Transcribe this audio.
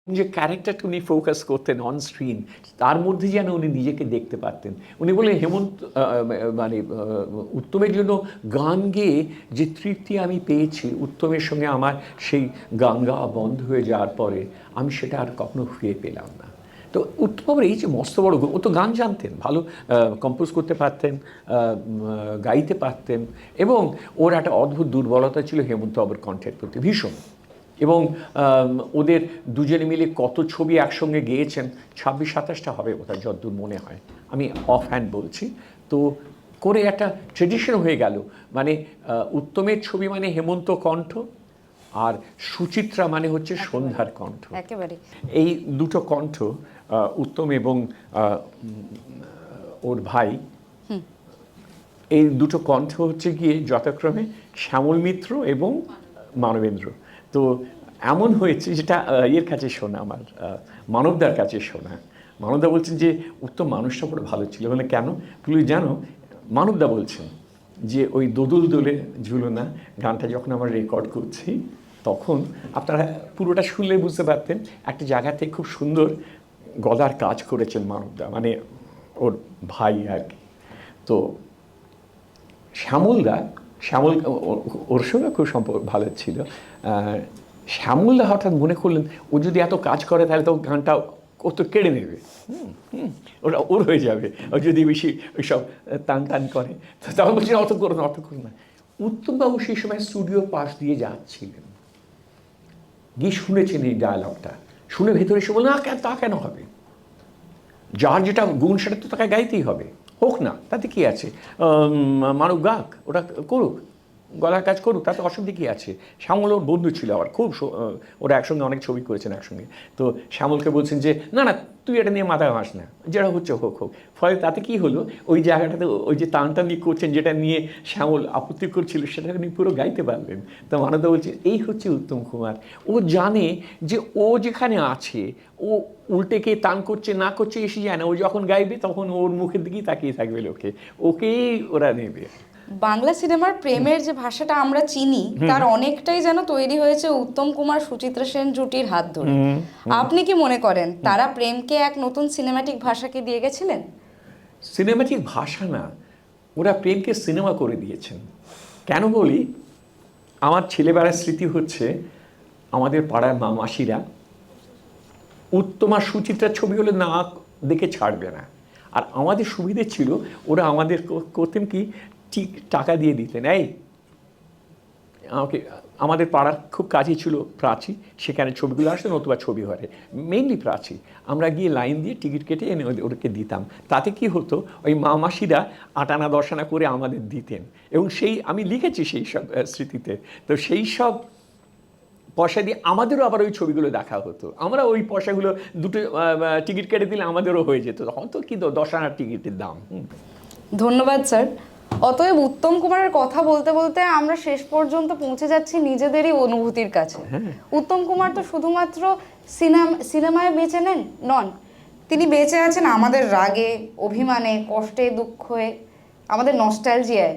যে ক্যারেক্টারটা উনি ফোকাস করতেন অন স্ক্রিন, তার মধ্যে যেন উনি নিজেকে দেখতে পারতেন। উনি বললেন হেমন্ত মানে উত্তমের জন্য গান গেয়ে যে তৃপ্তি আমি পেয়েছি, উত্তমের সঙ্গে আমার সেই গান গাওয়া বন্ধ হয়ে যাওয়ার পরে আমি সেটা আর কখনো ফিরে পেলাম না। তো উত্তমের এই যে মস্ত বড়, ও তো গান জানতেন, ভালো কম্পোজ করতে পারতেন, গাইতে পারতেন, এবং ওর একটা অদ্ভুত দুর্বলতা ছিল হেমন্ত বাবুর কণ্ঠের প্রতি ভীষণ। এবং ওদের দুজনে মিলে কত ছবি একসঙ্গে গেয়েছেন, 26-27টা হবে বোধহয় যতদূর মনে হয়, আমি অফ হ্যান্ড বলছি। তো করে একটা ট্রেডিশন হয়ে গেল, মানে উত্তমের ছবি মানে হেমন্ত কণ্ঠ, আর সুচিত্রা মানে হচ্ছে সন্ধ্যার কণ্ঠ। একেবারে এই দুটো কণ্ঠ, উত্তম এবং ওর ভাই, এই দুটো কণ্ঠ হচ্ছে গিয়ে যথাক্রমে শ্যামল মিত্র এবং মানবেন্দ্র। তো এমন হয়েছে, যেটা এর কাছে শোনা, আমার মানবদার কাছে শোনা, মানবদা বলছেন যে উত্তম মানুষটা বড় ভালো ছিল। বলে কেন? বলি জানো, মানবদা বলছেন যে ওই দোদুল দোলে ঝুলনা গানটা যখন আমরা রেকর্ড করছি, তখন আপনারা পুরোটা শুনলে বুঝতে পারতেন একটা জায়গাতে খুব সুন্দর গলার কাজ করেছেন মানবদা, মানে ওর ভাই আর কি। তো শ্যামল ওর সঙ্গে খুব সম্পর্ক ভালো ছিল। শ্যামলদা হঠাৎ মনে করলেন ও যদি এত কাজ করে তাহলে তো গানটা ও তো কেড়ে নেবে, ওটা ওর হয়ে যাবে, ও যদি বেশি ওই সব টান করে। তো তখন বলছি অত করো না, অত করো না। উত্তমবাবু সেই সময় স্টুডিওর পাশ দিয়ে যাচ্ছিলেন, গিয়ে শুনেছেন এই ডায়ালগটা, শুনে ভেতরে এসে বললেন তা কেন হবে, যার যেটা গুণ সেটা তো তাকে গাইতেই হবে, হোক না, তাতে কী আছে, মানব গাক, ওটা করুক, গলার কাজ করুক, তাতে অসুবিধে কী আছে। শ্যামল ওর বন্ধু ছিল আবার খুব, ওরা একসঙ্গে অনেক ছবি করেছেন একসঙ্গে। তো শ্যামলকে বলছেন যে না না, তুই এটা নিয়ে মাথায় হাস না, যেটা হচ্ছে হোক হোক। ফলে তাতে কী হলো, ওই জায়গাটাতে ওই যে টানটা নিয়ে করছেন, যেটা নিয়ে শ্যামল আপত্তি করছিল, সেটা উনি পুরো গাইতে পারলেন। তো মানবদা বলছে এই হচ্ছে উত্তম কুমার, ও জানে যে ও যেখানে আছে, ও উল্টে কে তান করছে না করছে এসে যায় না, ও যখন গাইবে তখন ওর মুখের দিকেই তাকিয়ে থাকবে লোকে, ওকেই ওরা নেবে। বাংলা সিনেমার প্রেমের যে ভাষাটা আমরা চিনি, তার অনেকটাই যেন তৈরি হয়েছে উত্তম কুমার সুচিত্রা সেন জুটির হাত ধরে। আপনি কি মনে করেন তারা প্রেমকে এক নতুন সিনেম্যাটিক ভাষাকে দিয়ে গেছিলেন? সিনেম্যাটিক ভাষা না, ওরা প্রেমকে সিনেমা করে দিয়েছেন। কেন বলি, আমার ছেলেবেলার স্মৃতি হচ্ছে আমাদের পাড়ার মা মাসিরা উত্তম আর সুচিত্রার ছবি হলে না দেখে ছাড়বে না। আর আমাদের সুবিধে ছিল, ওরা আমাদের করতেন কি, ঠিক টাকা দিয়ে দিতেন, এই আমাকে, আমাদের পাড়ার খুব কাছেই ছিল প্রাচী, সেখানে ছবিগুলো আসতো, নতুবা ছবি ঘরে মেইনলি প্রাচী, আমরা গিয়ে লাইন দিয়ে টিকিট কেটে এনে ওদেরকে দিতাম। তাতে কি হতো, ওই মা মাসিরা 8 আনা 10 আনা করে আমাদের দিতেন, এবং সেই আমি লিখেছি সেই সব স্মৃতিতে। তো সেই সব পয়সা দিয়ে আমাদেরও আবার ওই ছবিগুলো দেখা হতো, আমরা ওই পয়সাগুলো দুটো টিকিট কেটে দিলে আমাদেরও হয়ে যেত, তখন তো কি 10 আনার টিকিটের দাম। ধন্যবাদ স্যার। অতএব উত্তম কুমারের কথা বলতে বলতে আমরা শেষ পর্যন্ত পৌঁছে যাচ্ছি নিজেদেরই অনুভূতির কাছে। উত্তম কুমার তো শুধুমাত্র সিনেমায় বেঁচে নন, তিনি বেঁচে আছেন আমাদের রাগে, অভিমানে, কষ্টে, দুঃখে, আমাদের নস্টালজিয়ায়।